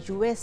US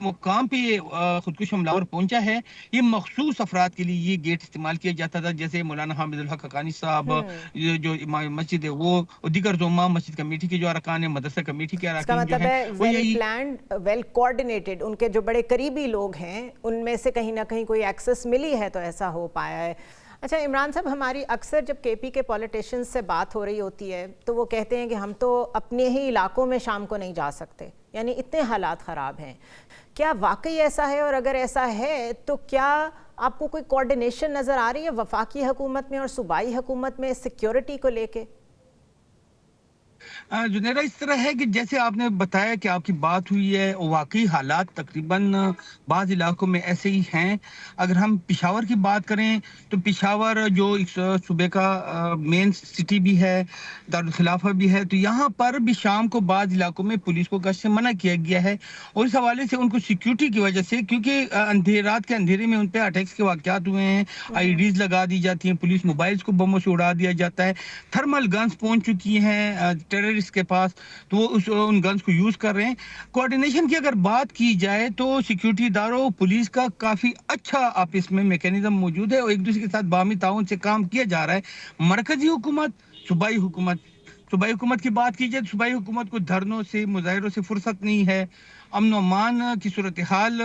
مقام پہ یہ خودکش حملہ پہنچا ہے یہ مخصوص افراد کے لیے یہ گیٹ استعمال کیا جاتا تھا، جیسے مولانا حامد الحق حقانی صاحب، جو امام مسجد ہے وہ، اور دیگر زعماء مسجد کمیٹی کے جو ارکان ہیں، مدرسہ کمیٹی کے اس کا ارکان جو مطلب ہیں ہے وہ ویل یہی پلانڈ، ویل کوآرڈینیٹڈ، ان کے جو بڑے قریبی لوگ ہیں ان میں سے کہیں نہ کہیں کوئی ایکسس ملی ہے تو ایسا ہو پایا ہے۔ اچھا عمران صاحب، ہماری اکثر جب کے پی کے پولیٹیشنز سے بات ہو رہی ہوتی ہے تو وہ کہتے ہیں کہ ہم تو اپنے ہی علاقوں میں شام کو نہیں جا سکتے، یعنی اتنے حالات خراب ہیں۔ کیا واقعی ایسا ہے؟ اور اگر ایسا ہے تو کیا آپ کو کوئی کوآرڈینیشن نظر آ رہی ہے وفاقی حکومت میں اور صوبائی حکومت میں سیکیورٹی کو لے کے؟ جنیرا، اس طرح ہے کہ جیسے آپ نے بتایا کہ آپ کی بات ہوئی ہے، واقعی حالات تقریباً بعض علاقوں میں ایسے ہی ہیں۔ اگر ہم پشاور کی بات کریں تو پشاور جو ایک صوبے کا مین سٹی بھی ہے، دارالخلافہ بھی ہے، تو یہاں پر بھی شام کو بعض علاقوں میں پولیس کو گشت سے منع کیا گیا ہے، اور اس حوالے سے ان کو سیکیورٹی کی وجہ سے، کیونکہ رات کے اندھیرے میں ان پہ اٹیکس کے واقعات ہوئے ہیں، آئی ڈیز لگا دی جاتی ہیں، پولیس موبائلز کو بموں سے اڑا دیا جاتا ہے، تھرمل گنز پہنچ چکی ہیں ٹیررسٹ کے پاس، تو وہ ان گنز کو یوز کر رہے ہیں۔ کوارڈینیشن کی اگر بات کی جائے تو سیکیورٹی اداروں پولیس کا کافی اچھا آپس میں میکینزم موجود ہے، اور ایک دوسرے کے ساتھ باہمی تعاون سے کام کیا جا رہا ہے۔ مرکزی حکومت، صوبائی حکومت کی بات کی جائے تو صوبائی حکومت کو دھرنوں سے، مظاہروں سے فرصت نہیں ہے۔ امن و امان کی صورتحال،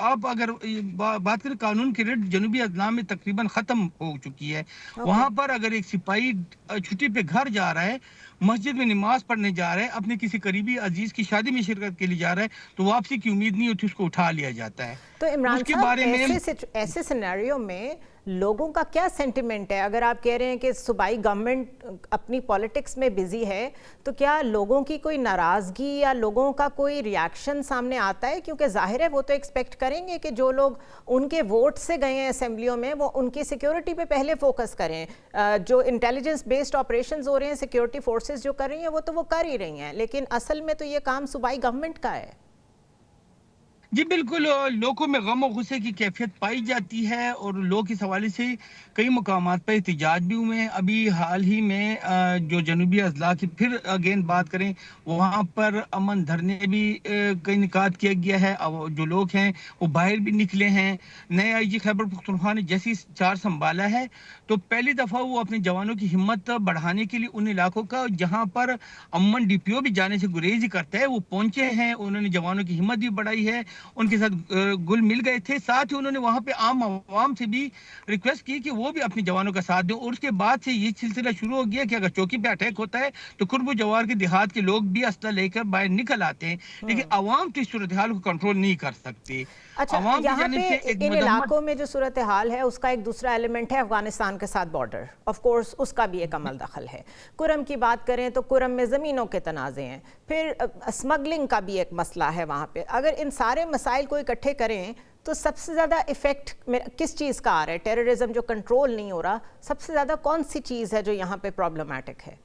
آپ اگر بات کریں قانون کی رٹ جنوبی اضلاع میں تقریباً ختم ہو چکی ہے۔ وہاں پر اگر ایک سپاہی چھٹی پہ گھر جا رہا ہے، مسجد میں نماز پڑھنے جا رہا ہے، اپنے کسی قریبی عزیز کی شادی میں شرکت کے لیے جا رہا ہے، تو واپسی کی امید نہیں ہوتی، اس کو اٹھا لیا جاتا ہے۔ تو عمران اس کے صاحب، بارے میں ایسے سینیریو میں لوگوں کا کیا سینٹیمنٹ ہے؟ اگر آپ کہہ رہے ہیں کہ صوبائی گورنمنٹ اپنی پالیٹکس میں بزی ہے، تو کیا لوگوں کی کوئی ناراضگی یا لوگوں کا کوئی ریاکشن سامنے آتا ہے؟ کیونکہ ظاہر ہے وہ تو ایکسپیکٹ کریں گے کہ جو لوگ ان کے ووٹ سے گئے ہیں اسمبلیوں میں، وہ ان کی سیکیورٹی پہ پہلے فوکس کریں۔ جو انٹیلیجنس بیسڈ آپریشنز ہو رہے ہیں، سیکیورٹی فورسز جو کر رہی ہیں وہ تو وہ کر ہی رہی ہیں، لیکن اصل میں تو یہ کام صوبائی گورنمنٹ کا ہے۔ جی بالکل، لوگوں میں غم و غصے کی کیفیت پائی جاتی ہے، اور لوگ اس حوالے سے کئی مقامات پر احتجاج بھی ہوئے ہیں۔ ابھی حال ہی میں جو جنوبی اضلاع کی پھر اگین بات کریں، وہاں پر امن دھرنے بھی کئی انعقاد کیا گیا ہے، جو لوگ ہیں وہ باہر بھی نکلے ہیں۔ نئے آئی جی خیبر پختونخوا نے جیسی چارج سنبھالا ہے تو پہلی دفعہ وہ اپنے جوانوں کی ہمت بڑھانے کے لیے ان علاقوں کا جہاں پر امن ڈی پی او بھی جانے سے گریز ہی کرتا ہے، وہ پہنچے ہیں، انہوں نے جوانوں کی ہمت بھی بڑھائی ہے، ان کے ساتھ گل مل گئے تھے، ساتھ ہی انہوں نے وہاں پہ عام عوام سے بھی ریکویسٹ کی کہ وہ بھی اپنے جوانوں کا ساتھ دیں، اور اس کے بعد سے یہ سلسلہ شروع ہو گیا کہ اگر چوکی پہ اٹیک ہوتا ہے تو قرب و جوار کے دیہات کے لوگ بھی اسلحہ لے کر باہر نکل آتے ہیں، لیکن عوام تو اس صورتحال کو کنٹرول نہیں کر سکتے۔ اچھا، عوام کی یہاں جانب پہ سے ایک ان مذمت۔ علاقوں میں جو صورتحال ہے اس کا ایک دوسرا ایلیمنٹ ہے افغانستان کے ساتھ بارڈر، آف کورس اس کا بھی ایک عمل دخل ہے۔ کرم کی بات کریں تو کرم میں زمینوں کے تنازع ہیں، پھر اسمگلنگ کا بھی ایک مسئلہ ہے وہاں پہ۔ اگر ان سارے مسائل کو اکٹھے کریں تو سب سے زیادہ ایفیکٹ کس چیز کا آ رہا ہے؟ ٹیررزم جو کنٹرول نہیں ہو رہا، سب سے زیادہ کون سی چیز ہے جو یہاں پہ پرابلمٹک ہے؟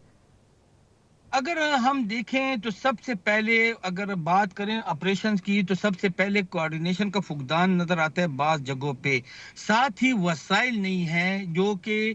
اگر ہم دیکھیں تو سب سے پہلے اگر بات کریں آپریشنز کی تو سب سے پہلے کوارڈینیشن کا فقدان نظر آتا ہے بعض جگہوں پہ، ساتھ ہی وسائل نہیں ہیں، جو کہ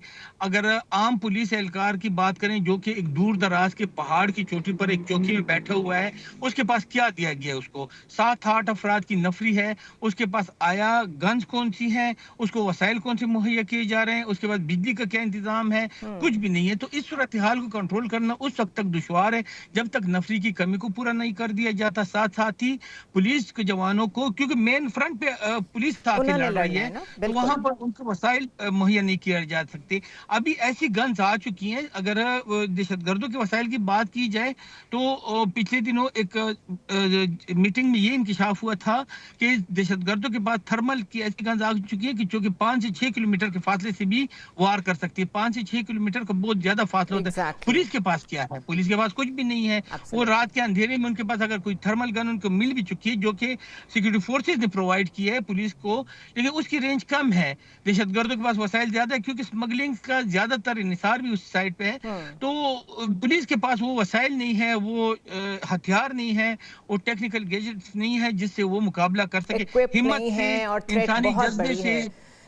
اگر عام پولیس اہلکار کی بات کریں جو کہ ایک دور دراز کے پہاڑ کی چوٹی پر ایک چوکی میں بیٹھا ہوا ہے، اس کے پاس کیا دیا گیا؟ اس کو 7-8 افراد کی نفری ہے، اس کے پاس آیا گنز کون سی ہیں، اس کو وسائل کون سے مہیا کیے جا رہے ہیں، اس کے بعد بجلی کا کیا انتظام ہے، کچھ بھی نہیں ہے۔ تو اس صورتحال کو کنٹرول کرنا اس وقت تک دشوار ہے جب تک نفری کی کمی کو پورا نہیں کر دیا جاتا، ساتھ ہی پولیس کے جوانوں کو، کیونکہ مین فرنٹ پہ پولیس آ کے انہوں نے لڑ رہی لڑنا ہے، ہے نا، تو بالکل۔ وہاں پر ان کو وسائل مہیا نہیں کیا جا سکتے۔ ابھی ایسی گنز آ چکی ہیں، اگر دہشت گردوں کے وسائل کی بات کی جائے تو پچھلے دنوں ایک میٹنگ میں یہ انکشاف ہوا تھا کہ دہشت گردوں کے پاس تھرمل کی ایسی گنز آ چکی ہے کہ جو کہ 5 سے 6 کلومیٹر کے فاصلے سے بھی وار کر سکتی ہے۔ 5 سے 6 کلومیٹر کا بہت زیادہ فاصلہ ہوتا ہے۔ Exactly. پولیس کے پاس کیا ہے؟ پولیس کے پاس کچھ بھی نہیں ہے۔ وہ Absolutely. رات کے اندھیرے میں ان کے پاس اگر کوئی تھرمل گن ان کو مل بھی چکی ہے جو کہ سیکورٹی فورسز نے پرووائڈ کی ہے پولیس کو، لیکن اس کی رینج کم ہے۔ دہشت گردوں کے پاس وسائل زیادہ ہے کیونکہ اسمگلنگ کا زیادہ تر انحصار بھی اس سائڈ پہ ہے، تو پولیس کے پاس وہ وسائل نہیں ہے، وہ ہتھیار نہیں ہے، وہ ٹیکنیکل گیجٹس نہیں ہے جس سے وہ مقابلہ کر سکے۔ ایکوپڈ ہمت نہیں سے، ہے، اور تھریٹ انسانی بہت جذبے بڑی سے۔ ہے۔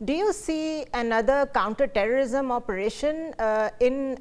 Do you see another counter-terrorism operation in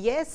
yes,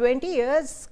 20 years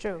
True.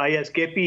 ISKP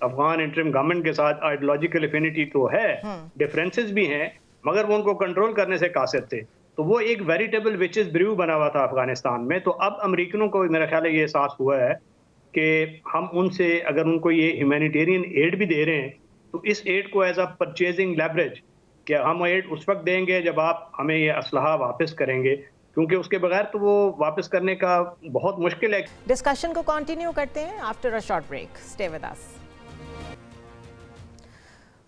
Afghan interim government کے ساتھ آئیڈیولوجیکل افینٹی تو ہے, ڈفرینسز بھی ہیں, مگر وہ ان کو کنٹرول کرنے سے قاصر تھے. تو وہ ایک ویریٹیبل وچز بریو بنا ہوا تھا افغانستان میں. تو اب امریکنوں کو میرا خیال ہے یہ احساس ہوا ہے کہ ہم ان سے اگر ان کو یہ ہیومینیٹیرین ایڈ بھی دے رہے ہیں تو اس ایڈ کو ایز اے پرچیزنگ لیوریج, کہ ہم ایڈ اس وقت دیں گے جب آپ ہمیں یہ اسلحہ واپس کریں گے, کیونکہ اس کے بغیر تو وہ واپس کرنے کا بہت مشکل ہے. ڈسکشن کو کنٹینیو کرتے ہیں after a short break. Stay with us.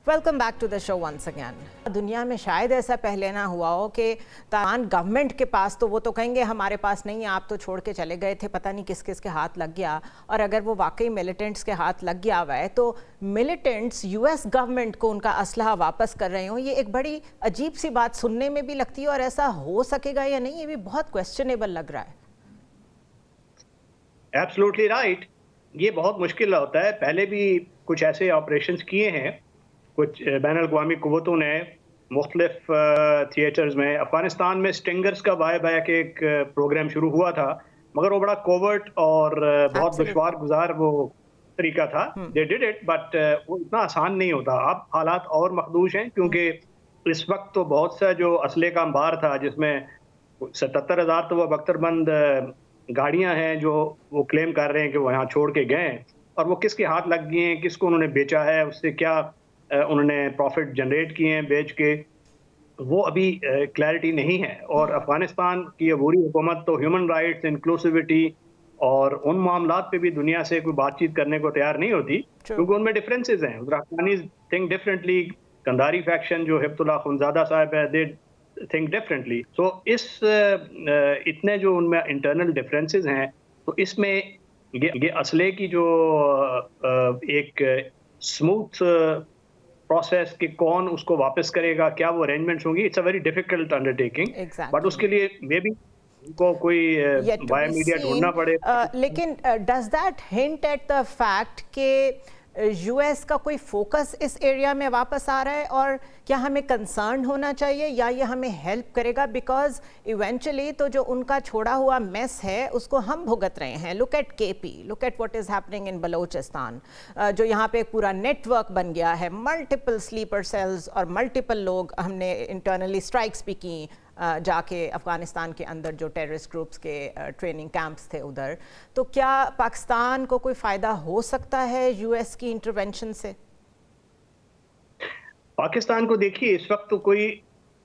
Welcome back to the show once again. دنیا میں شاید ایسا پہلے نہ ہوا ہو کہ طالبان گورنمنٹ کے پاس تو وہ تو کہیں گے ہمارے پاس نہیں ہے, آپ تو چھوڑ کے چلے گئے تھے, پتہ نہیں کس کس کے ہاتھ لگ گیا, اور اگر وہ واقعی ملیٹنٹس کے ہاتھ لگ گیا ہوا ہے تو ملیٹنٹس یو ایس گورنمنٹ کو ان کا اسلحہ واپس کر رہے ہوں. یہ ایک بڑی عجیب سی بات سننے میں بھی لگتی ہے, اور ایسا ہو سکے گا یا نہیں یہ بھی بہت کویسچنیبل لگ رہا ہے. ایبسلوٹلی رائٹ, یہ بہت مشکل ہوتا ہے. پہلے بھی کچھ ایسے آپریشنز کیے ہیں کچھ بین الاقوامی قوتوں نے مختلف تھیٹرز میں. افغانستان میں سٹنگرز کا بائے بیک ایک پروگرام شروع ہوا تھا, مگر وہ بڑا کوورٹ اور بہت دشوار گزار وہ طریقہ تھا. دے ڈڈ اٹ, بٹ وہ اتنا آسان نہیں ہوتا. اب حالات اور مخدوش ہیں, کیونکہ اس وقت تو بہت سا جو اسلحے کا انبار تھا جس میں 77,000 تو وہ بختر بند گاڑیاں ہیں جو وہ کلیم کر رہے ہیں کہ وہ یہاں چھوڑ کے گئے ہیں, اور وہ کس کے ہاتھ لگ گئی ہیں, کس کو انہوں نے بیچا ہے, اس سے کیا انہوں نے پروفٹ جنریٹ کیے ہیں بیچ کے, وہ ابھی کلیئرٹی نہیں ہے. اور افغانستان کی عبوری حکومت تو ہیومن رائٹس, انکلوسیوٹی اور ان معاملات پہ بھی دنیا سے کوئی بات چیت کرنے کو تیار نہیں ہوتی, کیونکہ ان میں ڈفرینسز ہیں. افغانیز تھنک ڈفرینٹلی, قندھاری فیکشن جو ہبت اللہ خنزادہ صاحب ہے دے تھنک ڈفرینٹلی. سو اس اتنے جو ان میں انٹرنل ڈفرینسز ہیں, تو اس میں یہ اسلحے کی جو ایک اسموتھ پروسیس کہ کون اس کو واپس کرے گا, کیا وہ ارینجمنٹس ہوں گی, it's a very difficult undertaking. But اس کے لیے مے بی کو کوئی بائی میڈیا ڈھونڈنا پڑے. لیکن does that hint at the fact کہ یو ایس کا کوئی فوکس اس ایریا میں واپس آ رہا ہے, اور کیا ہمیں کنسرن ہونا چاہیے یا یہ ہمیں ہیلپ کرے گا؟ بیکاز ایونچولی تو جو ان کا چھوڑا ہوا میس ہے اس کو ہم بھگت رہے ہیں. Look at K P, look at what is happening in Balochistan, جو یہاں پہ ایک پورا نیٹ ورک بن گیا ہے, ملٹیپل سلیپر سیلز اور ملٹیپل لوگ, ہم نے انٹرنلی اسٹرائکس بھی کی جا کے افغانستان کے اندر جو ٹیررسٹ گروپس کے ٹریننگ کیمپس تھے ادھر. تو کیا پاکستان کو کوئی فائدہ ہو سکتا ہے یو ایس کی انٹرونشن سے؟ پاکستان کو دیکھیے اس وقت تو کوئی,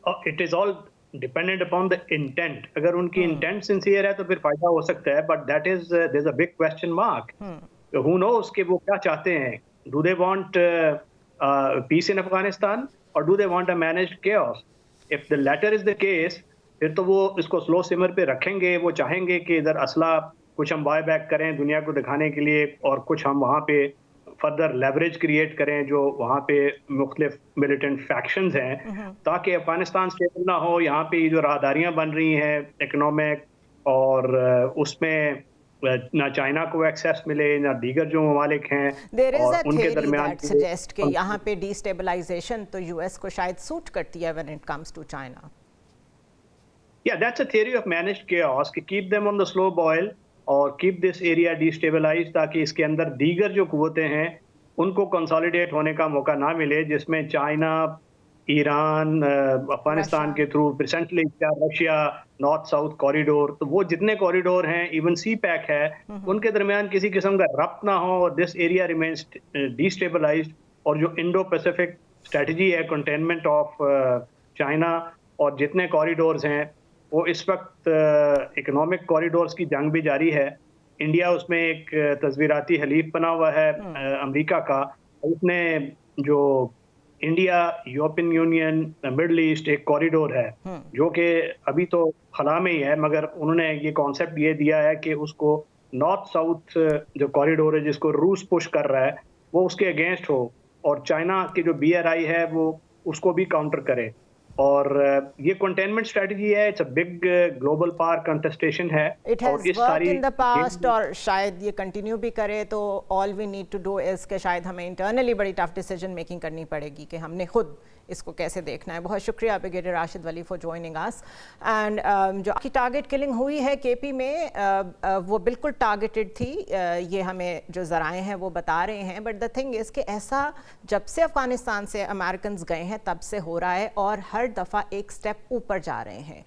it is all dependent upon the intent. اگر ان کی انٹینٹ سنسیئر ہے تو پھر فائدہ ہو سکتا ہے, but that is there is a big question mark. Who knows کہ وہ کیا چاہتے ہیں. Do they want peace in Afghanistan اور do they want a managed chaos? If the latter is the case, پھر تو وہ اس کو سلو سمر پہ رکھیں گے. وہ چاہیں گے کہ ادھر اسلحہ کچھ ہم بائی بیک کریں دنیا کو دکھانے کے لیے, اور کچھ ہم وہاں پہ فردر لیوریج کریٹ کریں جو وہاں پہ مختلف ملیٹنٹ فیکشنز ہیں, تاکہ افغانستان اسٹیبل نہ ہو. یہاں پہ جو راہداریاں بن رہی ہیں اکنامک, اور اس میں نہ چائنا کو ایکسیس ملے نہ دیگر جو ممالک ہیں, اور ان کے درمیان سجیسٹ کہ یہاں پہ ڈی اسٹیبلائزیشن تو یو ایس کو شاید سوٹ کرتی ہے when it comes to China. Yeah, that's a theory of managed chaos, کہ keep them on the slow boil اور keep this area destabilized, تاکہ اس کے اندر دیگر جو قوتیں ہیں ان کو کنسالیڈیٹ ہونے کا موقع نہ ملے, جس میں چائنا, ایران, افغانستان کے through recently Russia, north south corridor, تو وہ جتنے کوریڈور ہیں, ایون سی پیک ہے, ان کے درمیان کسی قسم کا ربط نہ ہو, اور دس ایریا ریمینس ڈیسٹیبلائزڈ. اور جو انڈو پیسیفک اسٹریٹجی ہے کنٹینمنٹ آف چائنا, اور جتنے کوریڈورز ہیں وہ اس وقت اکنامک کوریڈورز کی جنگ بھی جاری ہے. انڈیا اس میں ایک تصویراتی حلیف بنا ہوا ہے امریکہ کا. اس نے جو India European Union Middle East ایک کوریڈور ہے جو کہ ابھی تو خلا میں ہی ہے, مگر انہوں نے یہ کانسیپٹ یہ دیا ہے کہ اس کو نارتھ ساؤتھ جو کوریڈور ہے جس کو روس پش کر رہا ہے وہ اس کے اگینسٹ ہو, اور چائنا کی جو BRI ہے وہ اس کو بھی کاؤنٹر کرے. اور یہ کنٹینمنٹ اسٹریٹجی ہے, it's a big global power contestation ہے. It has worked in the past اور شاید یہ کنٹینیو بھی کرے. تو all we need to do is کہ شاید ہمیں انٹرنلی بڑی ٹف ڈیسیجن میکنگ کرنی پڑے گی کہ ہم نے خود اس کو کیسے دیکھنا ہے. بہت شکریہ بریگیڈیئر راشد ولی فار جوائننگ اس. اینڈ جو آپ کی ٹارگٹ کلنگ ہوئی ہے کے پی میں وہ بالکل ٹارگیٹڈ تھی, یہ ہمیں جو ذرائع ہیں وہ بتا رہے ہیں. بٹ دا تھنگ از کہ ایسا جب سے افغانستان سے امریکنز گئے ہیں تب سے ہو رہا ہے اور ہر دفعہ ایک سٹیپ اوپر جا رہے ہیں.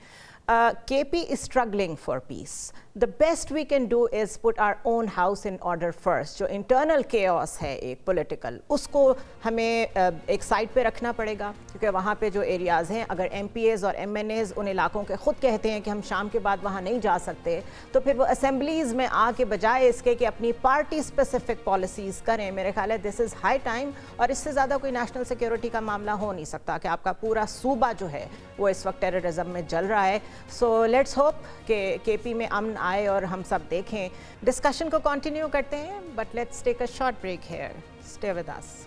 KP is struggling for peace. The best we can do is put our own house in order first. جو internal chaos ہے ایک political, اس کو ہمیں ایک سائڈ پہ رکھنا پڑے گا, کیونکہ وہاں پہ جو ایریاز ہیں اگر MPAs اور MNAs ان علاقوں کے خود کہتے ہیں کہ ہم شام کے بعد وہاں نہیں جا سکتے, تو پھر وہ اسمبلیز میں آ کے بجائے اس کے کہ اپنی پارٹی اسپیسیفک پالیسیز کریں, میرے خیال ہے دس از ہائی ٹائم. اور اس سے زیادہ کوئی نیشنل سیکیورٹی کا معاملہ ہو نہیں سکتا کہ آپ کا پورا صوبہ جو ہے وہ اس وقت ٹیررزم میں جل رہا ہے. سو لیٹس ہوپ کہ KP میں امن آئے اور ہم سب دیکھیں. ڈسکشن کو کنٹینیو کرتے ہیں, but let's take a short break here. Stay with us.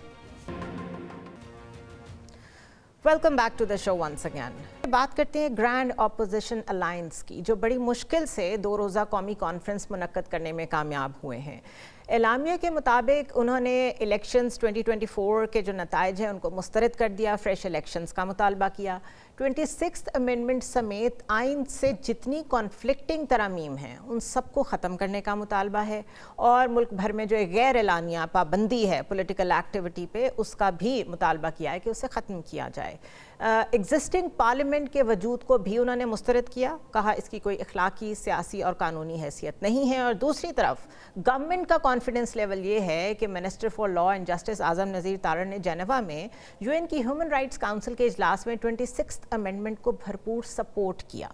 Welcome back to the show once again. بات کرتے ہیں گرینڈ اپوزیشن الائنس کی, جو بڑی مشکل سے 2 روزہ قومی کانفرنس منعقد کرنے میں کامیاب ہوئے ہیں. اعلامیہ کے مطابق انہوں نے الیکشنز 2024 کے جو نتائج ہیں ان کو مسترد کر دیا, فریش الیکشنز کا مطالبہ کیا. 26th امینڈمنٹ سمیت آئین سے جتنی کانفلکٹنگ ترامیم ہیں ان سب کو ختم کرنے کا مطالبہ ہے, اور ملک بھر میں جو ایک غیر اعلانیہ پابندی ہے پولیٹیکل ایکٹیویٹی پہ اس کا بھی مطالبہ کیا ہے کہ اسے ختم کیا جائے. ایگزسٹنگ پارلیمنٹ کے وجود کو بھی انہوں نے مسترد کیا, کہا اس کی کوئی اخلاقی, سیاسی اور قانونی حیثیت نہیں ہے. اور دوسری طرف گورنمنٹ کا کانفیڈنس لیول یہ ہے کہ minister for law and justice Azam Nazeer Tarar نے جنیوا میں UN کی ہیومن رائٹس کاؤنسل کے اجلاس میں 26th امینڈمنٹ کو بھرپور سپورٹ کیا,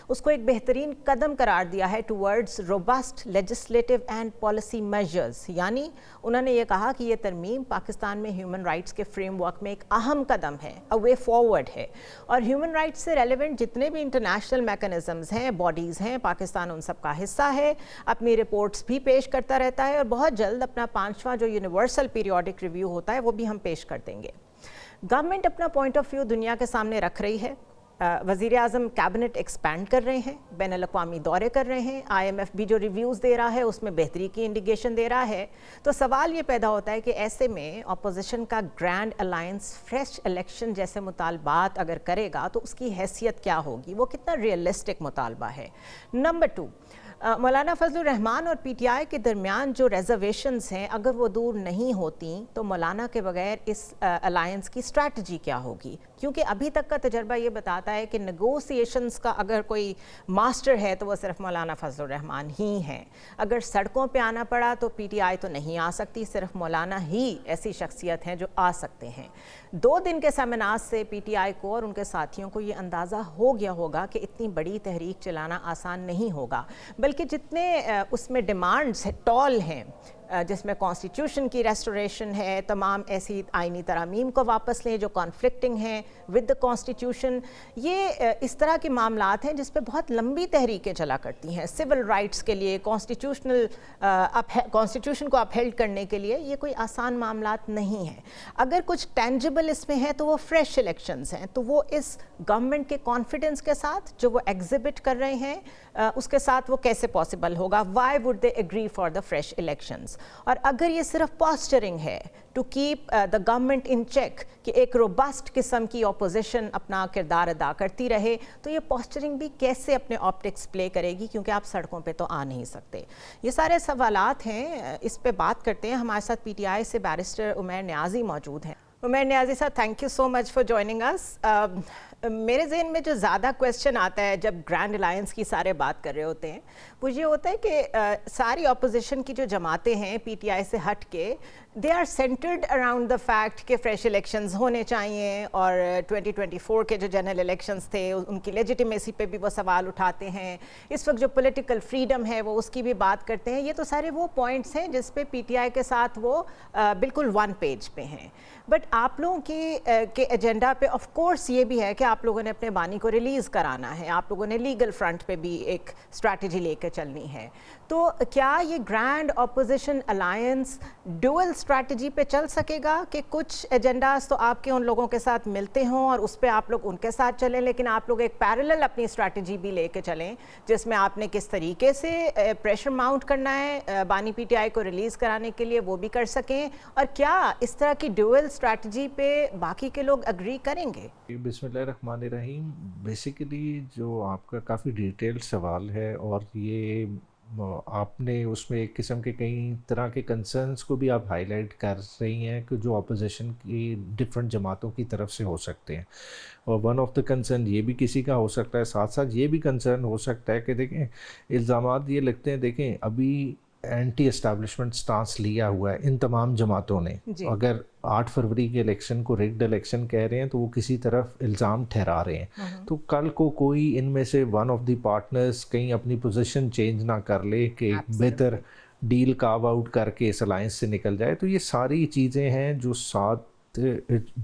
اس کو ایک بہترین قدم قرار دیا ہے towards robust legislative and policy measures. یعنی انہوں نے یہ کہا کہ یہ ترمیم پاکستان میں ہیومن رائٹس کے فریم ورک میں ایک اہم قدم ہے, اے وے فارورڈ ہے, اور ہیومن رائٹس سے ریلیونٹ جتنے بھی انٹرنیشنل میکانزمز ہیں, باڈیز ہیں, پاکستان ان سب کا حصہ ہے, اپنی رپورٹس بھی پیش کرتا رہتا ہے, اور بہت جلد اپنا 5واں جو یونیورسل پیریوڈک ریویو ہوتا ہے وہ بھی ہم پیش کر دیں گے. گورنمنٹ اپنا پوائنٹ آف ویو دنیا کے سامنے رکھ رہی ہے. وزیر اعظم کیبنٹ ایکسپینڈ کر رہے ہیں, بین الاقوامی دورے کر رہے ہیں, IMF بھی جو ریویوز دے رہا ہے اس میں بہتری کی انڈیکیشن دے رہا ہے. تو سوال یہ پیدا ہوتا ہے کہ ایسے میں اپوزیشن کا گرینڈ الائنس فریش الیکشن جیسے مطالبات اگر کرے گا تو اس کی حیثیت کیا ہوگی, وہ کتنا ریئلسٹک مطالبہ ہے. نمبر 2, مولانا فضل الرحمان اور PTI کے درمیان جو ریزرویشنز ہیں اگر وہ دور نہیں ہوتی تو مولانا کے بغیر اس الائنس کی اسٹریٹجی کیا ہوگی, کیونکہ ابھی تک کا تجربہ یہ بتاتا ہے کہ نیگوسیشنز کا اگر کوئی ماسٹر ہے تو وہ صرف مولانا فضل الرحمان ہی ہیں. اگر سڑکوں پہ آنا پڑا تو PTI تو نہیں آ سکتی, صرف مولانا ہی ایسی شخصیت ہیں جو آ سکتے ہیں. 2 دن کے سیمینار سے PTI کو اور ان کے ساتھیوں کو یہ اندازہ ہو گیا ہوگا کہ اتنی بڑی تحریک چلانا آسان نہیں ہوگا, بلکہ جتنے اس میں ڈیمانڈز ٹال ہیں, جس میں کانسٹیٹیوشن کی ریسٹوریشن ہے, تمام ایسی آئینی ترامیم کو واپس لیں جو کانفلکٹنگ ہیں ود دا کانسٹیٹیوشن, یہ اس طرح کے معاملات ہیں جس پہ بہت لمبی تحریکیں چلا کرتی ہیں. سول رائٹس کے لیے, کانسٹیٹیوشن کو اپہیلڈ کرنے کے لیے یہ کوئی آسان معاملات نہیں ہیں. اگر کچھ ٹینجبل اس میں ہے تو وہ فریش الیکشنز ہیں, تو وہ اس گورنمنٹ کے کانفیڈنس کے ساتھ جو وہ ایگزیبٹ کر رہے ہیں اس کے ساتھ وہ کیسے پاسبل ہوگا. Why would they agree for the fresh elections. اور اگر یہ صرف پاسچرنگ ہے to keep the government in check کہ ایک روبسٹ قسم کی اپوزیشن اپنا کردار ادا کرتی رہے, تو یہ پاسچرنگ بھی کیسے اپنے آپٹکس پلے کرے گی, کیونکہ آپ سڑکوں پہ تو آ نہیں سکتے. یہ سارے سوالات ہیں, اس پہ بات کرتے ہیں. ہمارے ساتھ PTI سے بیرسٹر عمیر نیازی موجود ہیں. Umair Niazi sahab, thank you so much for joining us. میرے ذہن میں جو زیادہ کویسچن آتا ہے جب گرینڈ الائنس کی سارے بات کر رہے ہوتے ہیں وہ یہ ہوتا ہے کہ ساری اپوزیشن کی جو جماعتیں ہیں PTI سے ہٹ کے, they are centred around the fact کہ فریش الیکشنز ہونے چاہیے, اور 2024 کے جو جنرل الیکشنز تھے ان کی لیجیٹیمیسی پہ بھی وہ سوال اٹھاتے ہیں. اس وقت جو پولیٹیکل فریڈم ہے وہ اس کی بھی بات کرتے ہیں. یہ تو سارے وہ پوائنٹس ہیں جس پہ PTI کے ساتھ وہ بالکل 1 پیج پہ ہیں. بٹ آپ لوگوں کے ایجنڈا پہ آف کورس یہ بھی ہے کہ آپ لوگوں نے اپنے بانی کو ریلیز کرانا ہے, آپ لوگوں نے لیگل فرنٹ پہ بھی ایک اسٹریٹجی لے کے چلنی ہے. تو کیا یہ grand opposition alliance dual strategy پہ چل سکے گا کہ کچھ ایجنڈاز تو آپ کے ان لوگوں کے ساتھ ملتے ہوں اور اس پہ آپ لوگ ان کے ساتھ چلیں، لیکن آپ لوگ ایک پیرلل اپنی اسٹریٹجی بھی لے کے چلیں جس میں آپ نے کس طریقے سے پریشر ماؤنٹ کرنا ہے بانی پی ٹی آئی کو ریلیز کرانے کے لیے وہ بھی کر سکیں، اور کیا اس طرح کی ڈیول اسٹریٹجی پہ باقی کے لوگ اگری کریں گے؟ بسم اللہ الرحمن الرحیم. بیسیکلی جو آپ کا کافی ڈیٹیل سوال ہے، اور یہ آپ نے اس میں ایک قسم کے کئی طرح کے کنسرنس کو بھی آپ ہائی لائٹ کر رہی ہیں کہ جو اپوزیشن کی ڈفرینٹ جماعتوں کی طرف سے ہو سکتے ہیں. اور ون آف دا کنسرن یہ بھی کسی کا ہو سکتا ہے، ساتھ ساتھ یہ بھی کنسرن ہو سکتا ہے کہ دیکھیں الزامات یہ لگتے ہیں، دیکھیں ابھی اینٹی اسٹیبلشمنٹ سٹانس لیا ہوا ہے ان تمام جماعتوں نے. اگر 8 فروری کے الیکشن کو ریگڈ الیکشن کہہ رہے ہیں تو وہ کسی طرف الزام ٹھہرا رہے ہیں. تو کل کو کوئی ان میں سے ون آف دی پارٹنرز کہیں اپنی پوزیشن چینج نہ کر لے کہ ایک بہتر ڈیل کاو آؤٹ کر کے اس الائنس سے نکل جائے. تو یہ ساری چیزیں ہیں جو ساتھ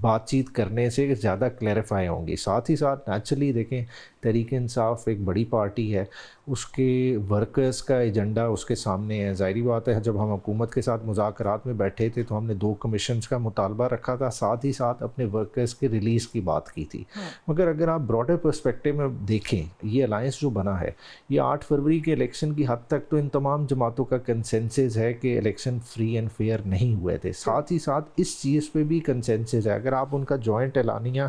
بات چیت کرنے سے زیادہ کلیریفائی ہوں گی. ساتھ ہی ساتھ نیچرلی دیکھیں تحریک انصاف ایک بڑی پارٹی ہے، اس کے ورکرز کا ایجنڈا اس کے سامنے ہے. ظاہری بات ہے جب ہم حکومت کے ساتھ مذاکرات میں بیٹھے تھے تو ہم نے 2 کمیشنز کا مطالبہ رکھا تھا، ساتھ ہی ساتھ اپنے ورکرز کے ریلیز کی بات کی تھی. مگر اگر آپ براڈر پرسپیکٹیو میں دیکھیں یہ الائنس جو بنا ہے یہ 8 فروری کے الیکشن کی حد تک تو ان تمام جماعتوں کا کنسنسس ہے کہ الیکشن فری اینڈ فیئر نہیں ہوئے تھے. ساتھ ہی ساتھ اس چیز پہ بھی کنسنسس ہے. اگر آپ ان کا جوائنٹ اعلانیہ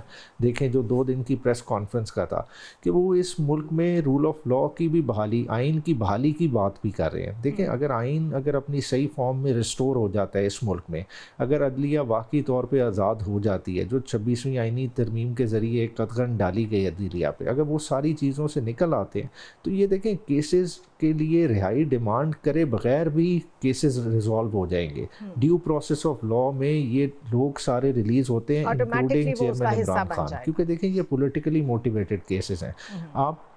دیکھیں جو 2 دن کی پریس کانفرنس کا تھا کہ وہ اس ملک میں رول آف لا کی بھی بحالی، آئین کی بحالی کی بات بھی کر رہے ہیں. دیکھیں اگر آئین اگر اپنی صحیح فارم میں ریسٹور ہو جاتا ہے اس ملک میں، اگر عدلیہ واقعی طور پہ آزاد ہو جاتی ہے جو 26ویں آئینی ترمیم کے ذریعے ایک قدغن ڈالی گئی عدلیہ پہ، اگر وہ ساری چیزوں سے نکل آتے ہیں تو یہ دیکھیں کیسز کے لیے رہائی ڈیمانڈ کرے بغیر بھی کیسز ریزالو ہو جائیں گے. ڈیو پروسیس آف لا میں یہ لوگ سارے ریلیز ہوتے ہیں انکلوڈنگ چیئرمین عمران خان، کیونکہ دیکھیں یہ پولیٹیکلی موٹیویٹڈ کیسز ہیں. آپ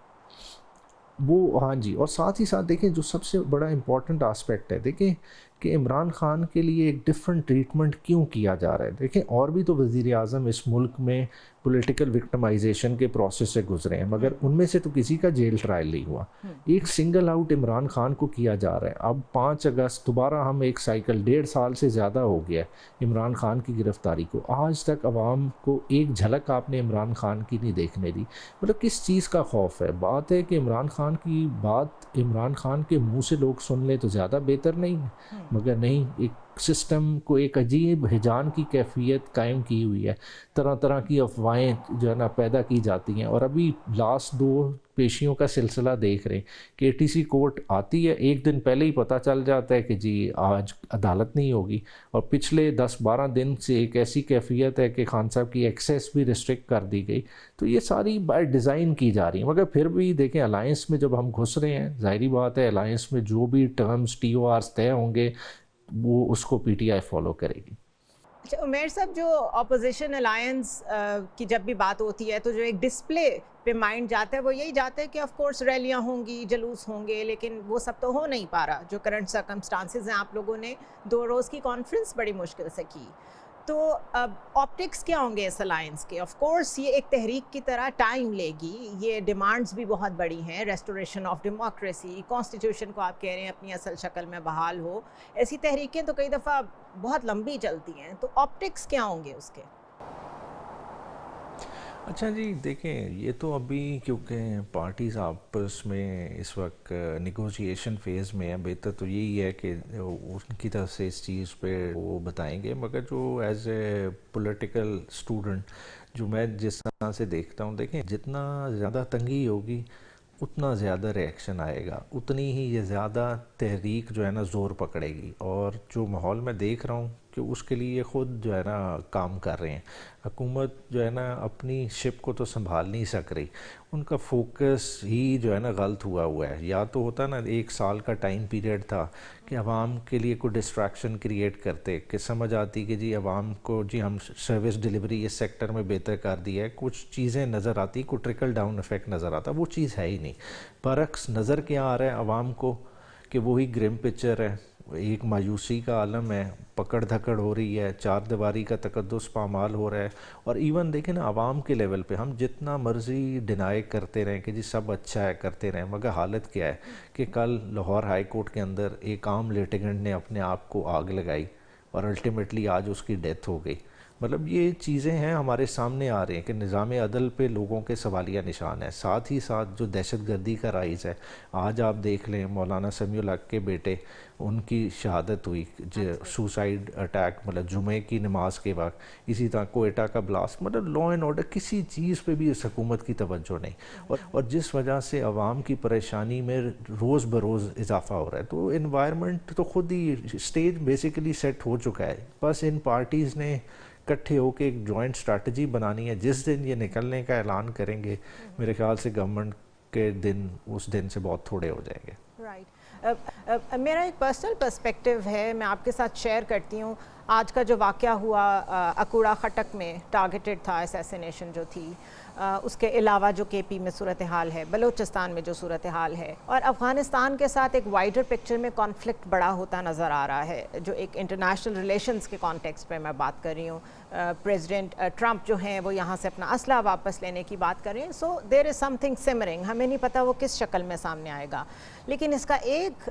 وہ ہاں جی. اور ساتھ ہی ساتھ دیکھیں جو سب سے بڑا امپورٹنٹ آسپیکٹ ہے، دیکھیں کہ عمران خان کے لیے ایک ڈفرینٹ ٹریٹمنٹ کیوں کیا جا رہا ہے. دیکھیں اور بھی تو وزیر اعظم اس ملک میں پولیٹیکل وکٹمائزیشن کے پروسیس سے گزرے ہیں، مگر ان میں سے تو کسی کا جیل ٹرائل نہیں ہوا. ایک سنگل آؤٹ عمران خان کو کیا جا رہا ہے. اب 5 اگست دوبارہ ہم ایک سائیکل 1.5 سال سے زیادہ ہو گیا ہے عمران خان کی گرفتاری کو. آج تک عوام کو ایک جھلک آپ نے عمران خان کی نہیں دیکھنے دی. مطلب کس چیز کا خوف ہے؟ بات ہے کہ عمران خان کی بات عمران خان کے منہ سے لوگ سن لیں تو زیادہ بہتر نہیں ہے، مگر نہیں، ایک سسٹم کو ایک عجیب ہجان کی کیفیت قائم کی ہوئی ہے. طرح طرح کی افواہیں جو ہے نا پیدا کی جاتی ہیں. اور ابھی لاسٹ 2 پیشیوں کا سلسلہ دیکھ رہے ہیں کہ ATC کورٹ آتی ہے، ایک دن پہلے ہی پتہ چل جاتا ہے کہ جی آج عدالت نہیں ہوگی. اور پچھلے 10-12 دن سے ایک ایسی کیفیت ہے کہ خان صاحب کی ایکسیس بھی ریسٹرکٹ کر دی گئی. تو یہ ساری بائی ڈیزائن کی جا رہی ہیں. مگر پھر بھی دیکھیں الائنس میں جب ہم گھس رہے ہیں، ظاہری بات ہے الائنس میں جو بھی ٹرمز TORs طے ہوں گے وہ اس کو PTI فالو کرے گی. اچھا عمیر صاحب، جو اپوزیشن الائنس کی جب بھی بات ہوتی ہے تو جو ایک ڈسپلے پہ مائنڈ جاتا ہے وہ یہی جاتا ہے کہ آف کورس ریلیاں ہوں گی، جلوس ہوں گے، لیکن وہ سب تو ہو نہیں پا رہا. جو کرنٹ سرکمسٹانسز ہیں، آپ لوگوں نے 2 روز کی کانفرنس بڑی مشکل سے کی. تو اب آپٹکس کیا ہوں گے اس الائنس کے؟ آف کورس یہ ایک تحریک کی طرح ٹائم لے گی، یہ ڈیمانڈز بھی بہت بڑی ہیں، ریسٹوریشن آف ڈیموکریسی، کانسٹیٹیوشن کو آپ کہہ رہے ہیں اپنی اصل شکل میں بحال ہو. ایسی تحریکیں تو کئی دفعہ بہت لمبی چلتی ہیں، تو آپٹکس کیا ہوں گے اس کے؟ اچھا جی، دیکھیں یہ تو ابھی کیونکہ پارٹیز آپس میں اس وقت نیگوشیشن فیز میں ہے، بہتر تو یہی ہے کہ ان کی طرف سے اس چیز پہ وہ بتائیں گے. مگر جو ایز اے پولیٹیکل اسٹوڈنٹ جو میں جس طرح سے دیکھتا ہوں، دیکھیں جتنا زیادہ تنگی ہوگی اتنا زیادہ ریئیکشن آئے گا، اتنی ہی یہ زیادہ تحریک جو ہے نا زور پکڑے گی. اور جو ماحول میں دیکھ رہا ہوں کہ اس کے لیے خود جو ہے نا کام کر رہے ہیں. حکومت جو ہے نا اپنی شپ کو تو سنبھال نہیں سک رہی، ان کا فوکس ہی جو ہے نا غلط ہوا ہے. یا تو ہوتا نا 1 سال کا ٹائم پیریڈ تھا کہ عوام کے لیے کوئی ڈسٹریکشن کریٹ کرتے، کہ سمجھ آتی کہ جی عوام کو جی ہم سروس ڈیلیوری اس سیکٹر میں بہتر کر دیا ہے، کچھ چیزیں نظر آتی، کوئی ٹرکل ڈاؤن ایفیکٹ نظر آتا. وہ چیز ہے ہی نہیں. برعکس نظر کیا آ رہا ہے عوام کو کہ وہی گرم پکچر ہے، ایک مایوسی کا عالم ہے، پکڑ دھکڑ ہو رہی ہے، 4 دیواری کا تقدس پامال ہو رہا ہے. اور ایون دیکھیں نا عوام کے لیول پہ ہم جتنا مرضی ڈینائی کرتے رہیں کہ جی سب اچھا ہے کرتے رہیں، مگر حالت کیا ہے کہ کل لاہور ہائی کورٹ کے اندر ایک عام لیٹیگنٹ نے اپنے آپ کو آگ لگائی. اور الٹیمیٹلی آج اس کی ڈیتھ ہو گئی. مطلب یہ چیزیں ہیں ہمارے سامنے آ رہے ہیں کہ نظام عدل پہ لوگوں کے سوالیہ نشان ہے. ساتھ ہی ساتھ جو دہشت گردی کا رائز ہے, آج آپ دیکھ لیں مولانا سمیع الحق کے بیٹے, ان کی شہادت ہوئی سوسائڈ اٹیک, مطلب جمعے کی نماز کے وقت. اسی طرح کوئٹہ کا بلاسٹ. مطلب لا اینڈ آرڈر کسی چیز پہ بھی اس حکومت کی توجہ نہیں, اور جس وجہ سے عوام کی پریشانی میں روز بروز اضافہ ہو رہا ہے. تو انوائرمنٹ تو خود ہی اسٹیج بیسیکلی سیٹ ہو چکا ہے. بس ان پارٹیز نے اکٹھے ہو کے ایک جوائنٹ اسٹریٹجی بنانی ہے. جس دن یہ نکلنے کا اعلان کریں گے, میرے خیال سے گورنمنٹ کے دن اس دن سے بہت تھوڑے ہو جائیں گے. میرا ایک پرسنل پرسپیکٹیو ہے, میں آپ کے ساتھ شیئر کرتی ہوں. آج کا جو واقعہ ہوا اکوڑا خٹک میں, ٹارگیٹڈ تھا اسیسینیشن جو تھی, اس کے علاوہ جو کے پی میں صورتحال ہے, بلوچستان میں جو صورتحال ہے, اور افغانستان کے ساتھ ایک وائڈر پکچر میں کانفلکٹ بڑا ہوتا نظر آ رہا ہے, جو ایک انٹرنیشنل ریلیشنز کے کانٹیکسٹ پہ میں بات کر رہی ہوں. پریزیڈنٹ ٹرمپ جو ہیں وہ یہاں سے اپنا اسلحہ واپس لینے کی بات کر رہے ہیں. سو دیر از سم تھنگ سمرنگ. ہمیں نہیں پتہ وہ کس شکل میں سامنے آئے گا, لیکن اس کا ایک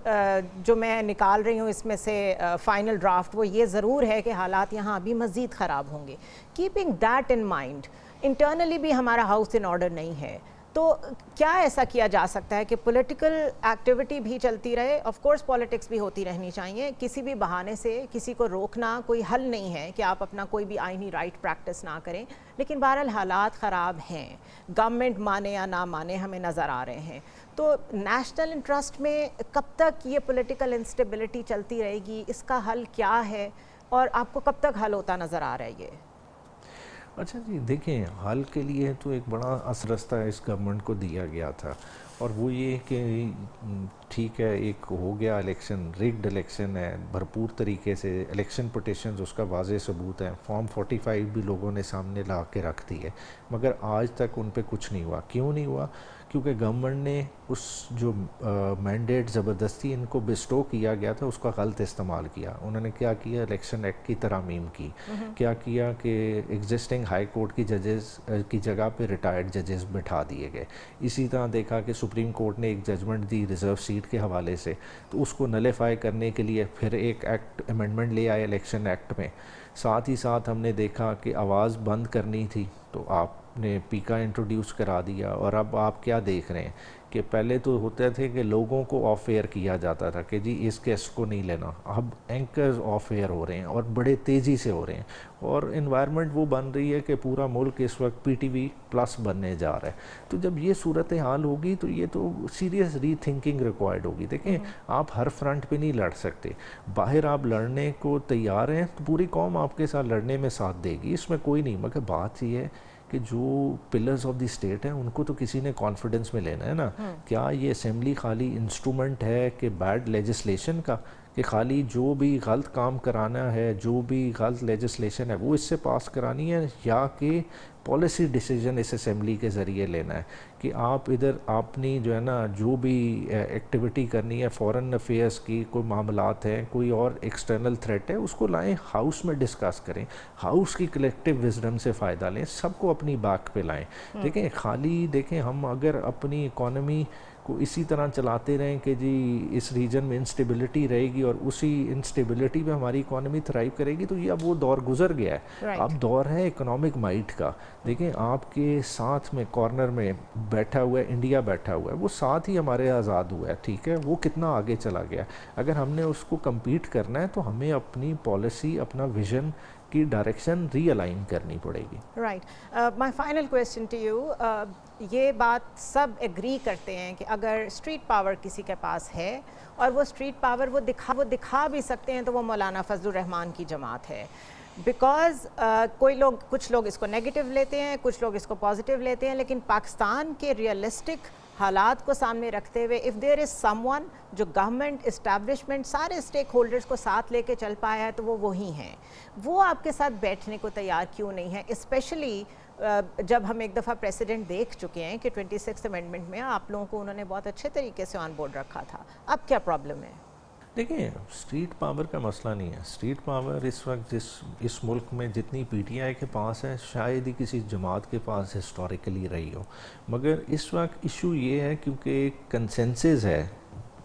جو میں نکال رہی ہوں اس میں سے فائنل ڈرافٹ, وہ یہ ضرور ہے کہ حالات یہاں ابھی مزید خراب ہوں گے. Keeping that in mind, internally بھی ہمارا ہاؤس ان آرڈر نہیں ہے, تو کیا ایسا کیا جا سکتا ہے کہ پولیٹیکل ایکٹیویٹی بھی چلتی رہے؟ آف کورس پالیٹکس بھی ہوتی رہنی چاہیے, کسی بھی بہانے سے کسی کو روکنا کوئی حل نہیں ہے کہ آپ اپنا کوئی بھی آئینی رائٹ پریکٹس نہ کریں, لیکن بہرحال حالات خراب ہیں, گورنمنٹ مانے یا نہ مانے ہمیں نظر آ رہے ہیں. تو نیشنل انٹرسٹ میں کب تک یہ پولیٹیکل انسٹیبلٹی چلتی رہے گی؟ اس کا حل کیا ہے, اور آپ کو کب تک حل ہوتا نظر آ رہا ہے یہ؟ اچھا جی, دیکھیں, حل کے لیے تو ایک بڑا رستہ اس گورنمنٹ کو دیا گیا تھا, اور وہ یہ کہ ٹھیک ہے, ایک ہو گیا الیکشن, ریگڈ الیکشن ہے, بھرپور طریقے سے الیکشن پٹیشنز اس کا واضح ثبوت ہے, فارم 45 بھی لوگوں نے سامنے لا کے رکھ دی ہے, مگر آج تک ان پہ کچھ نہیں ہوا. کیوں نہیں ہوا؟ کیونکہ گورنمنٹ نے اس جو مینڈیٹ زبردستی ان کو بسٹو کیا گیا تھا اس کا غلط استعمال کیا. انہوں نے کیا کیا, الیکشن ایکٹ کی ترامیم کی. کیا کیا کہ ایگزسٹنگ ہائی کورٹ کی ججز کی جگہ پہ ریٹائرڈ ججز بٹھا دیے گئے. اسی طرح دیکھا کہ سپریم کورٹ نے ایک ججمنٹ دی ریزرو سیٹ کے حوالے سے, تو اس کو نلیفائی کرنے کے لیے پھر ایک ایکٹ امینڈمنٹ لے آئے الیکشن ایکٹ میں. ساتھ ہی ساتھ ہم نے دیکھا کہ آواز بند کرنی تھی تو آپ نے پیکا انٹروڈیوس کرا دیا. اور اب آپ کیا دیکھ رہے ہیں کہ پہلے تو ہوتے تھے کہ لوگوں کو آف ایئر کیا جاتا تھا کہ جی اس گیسٹ کو نہیں لینا, اب اینکرز آف ایئر ہو رہے ہیں اور بڑے تیزی سے ہو رہے ہیں, اور انوائرمنٹ وہ بن رہی ہے کہ پورا ملک اس وقت پی ٹی وی پلس بننے جا رہا ہے. تو جب یہ صورتحال ہوگی تو یہ تو سیریس ری تھنکنگ ریکوائرڈ ہوگی. دیکھیں, آپ ہر فرنٹ پہ نہیں لڑ سکتے, باہر آپ لڑنے کو تیار ہیں تو پوری قوم آپ کے ساتھ لڑنے میں ساتھ دے گی, اس میں کوئی نہیں. مگر بات یہ ہے کہ جو پلرز آف دی اسٹیٹ ہیں ان کو تو کسی نے کانفیڈنس میں لینا ہے نا. کیا یہ اسمبلی خالی انسٹرومنٹ ہے کہ بیڈ لیجسلیشن کا, کہ خالی جو بھی غلط کام کرانا ہے, جو بھی غلط لیجسلیشن ہے وہ اس سے پاس کرانی ہے, یا کہ پالیسی ڈیسیجن اس اسمبلی کے ذریعے لینا ہے کہ آپ ادھر اپنی جو ہے نا جو بھی ایکٹیویٹی کرنی ہے, فورن افیئرس کی کوئی معاملات ہیں, کوئی اور ایکسٹرنل تھریٹ ہے, اس کو لائیں ہاؤس میں ڈسکس کریں, ہاؤس کی کلیکٹیو وزڈم سے فائدہ لیں, سب کو اپنی بیک پہ لائیں. دیکھیں, خالی دیکھیں ہم اگر اپنی اکانومی کو اسی طرح چلاتے رہیں کہ جی اس ریجن میں انسٹیبلٹی رہے گی اور اسی انسٹیبلٹی میں ہماری اکانومی تھرائیو کرے گی, تو یہ اب وہ دور گزر گیا ہے. اب دور ہے اکنامک مائٹ کا. دیکھیں, آپ کے ساتھ میں کارنر میں بیٹھا ہوا ہے انڈیا, بیٹھا ہوا ہے, وہ ساتھ ہی ہمارے آزاد ہوا ہے, ٹھیک ہے, وہ کتنا آگے چلا گیا. اگر ہم نے اس کو کمپیٹ کرنا ہے تو ہمیں اپنی پالیسی, اپنا ویژن کی ڈائریکشن ری الائن کرنی پڑے گی. Right. My final question to you, یہ بات سب ایگری کرتے ہیں کہ اگر اسٹریٹ پاور کسی کے پاس ہے اور وہ اسٹریٹ پاور وہ دکھا بھی سکتے ہیں, تو وہ مولانا فضل الرحمان کی جماعت ہے. بیکاز کچھ لوگ اس کو نیگیٹو لیتے ہیں, کچھ لوگ اس کو پازیٹیو لیتے ہیں, لیکن پاکستان کے ریئلسٹک حالات کو سامنے رکھتے ہوئے if there is some one جو گورنمنٹ, اسٹیبلشمنٹ, سارے اسٹیک ہولڈرز کو ساتھ لے کے چل پایا ہے, تو وہ وہی ہیں. وہ آپ کے ساتھ بیٹھنے کو تیار کیوں نہیں ہے, اسپیشلی جب ہم ایک دفعہ پریسیڈنٹ دیکھ چکے ہیں کہ 26 امینڈمنٹ میں آپ لوگوں کو انہوں نے بہت اچھے طریقے سے آن بورڈ رکھا تھا. اب کیا پرابلم ہے؟ دیکھیں, اسٹریٹ پاور کا مسئلہ نہیں ہے. اسٹریٹ پاور اس وقت اس ملک میں جتنی پی ٹی آئی کے پاس ہے شاید ہی کسی جماعت کے پاس ہسٹوریکلی رہی ہو, مگر اس وقت ایشو یہ ہے کیونکہ ایک کنسنسس ہے